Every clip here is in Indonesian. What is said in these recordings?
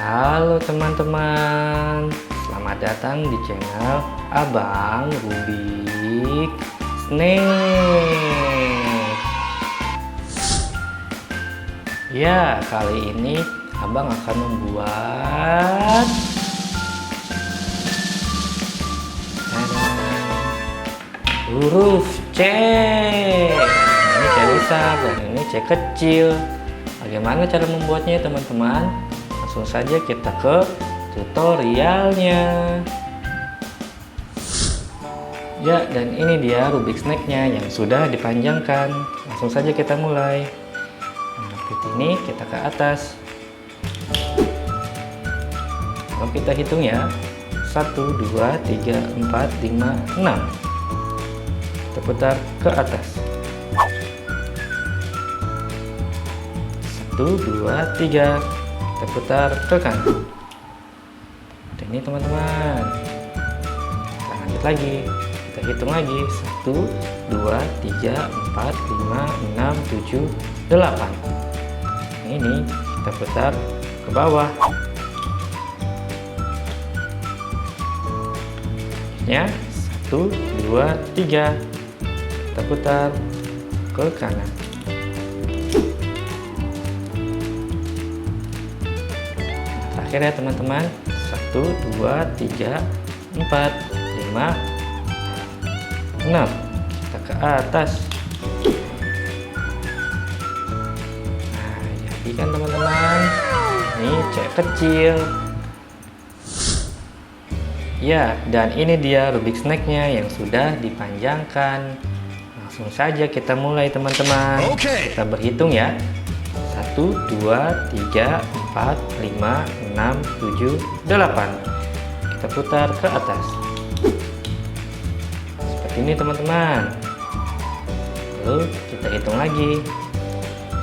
Halo teman-teman, selamat datang di channel Abang Rubik Snake. Ya, kali ini Abang akan membuat huruf C. Ini C besar dan ini C kecil. Bagaimana cara membuatnya teman-teman? Langsung saja kita ke tutorialnya. Ya, dan ini dia Rubik Snake-nya yang sudah dipanjangkan. Langsung saja kita mulai. Nah, ini kita ke atas. Kalau kita hitung ya, 1, 2, 3, 4, 5, 6. Kita putar ke atas. 1, 2, 3. Kita putar ke kanan. Dan ini teman-teman, kita lanjut lagi, kita hitung lagi 1, 2, 3, 4, 5, 6, 7, 8. Ini kita putar ke bawah ya, 1, 2, 3. Kita putar ke kanan. Terakhir ya teman-teman, 1, 2, 3, 4, 5, 6. Kita ke atas. Nah, jadi kan teman-teman, ini C kecil. Ya, dan ini dia Rubik Snake-nya yang sudah dipanjangkan. Langsung saja kita mulai teman-teman. Kita berhitung ya, 1, 2, 3, 4, 5, 6, 7, 8. Kita putar ke atas seperti ini teman-teman. Lalu kita hitung lagi,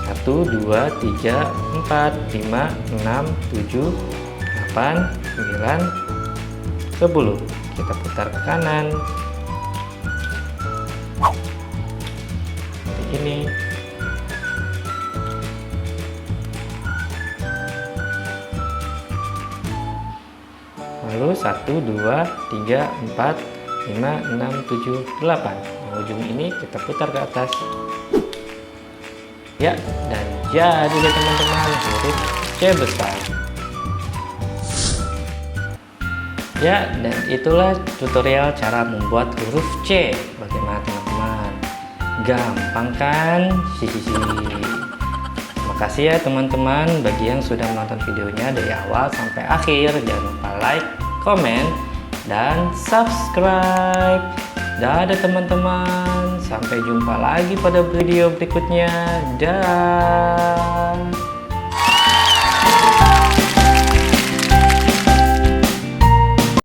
1, 2, 3, 4, 5, 6, 7, 8, 9, 10. Kita putar ke kanan seperti ini. Lalu 1, 2, 3, 4, 5, 6, 7, 8. Yang ujung ini kita putar ke atas. Ya, dan jadi deh teman-teman, huruf C besar. Ya, dan itulah tutorial cara membuat huruf C. Bagaimana teman-teman? Gampang kan? Terima kasih ya teman-teman bagi yang sudah menonton videonya dari awal sampai akhir. Jangan lupa like, komen, dan subscribe. Dadah teman-teman, sampai jumpa lagi pada video berikutnya. Dah.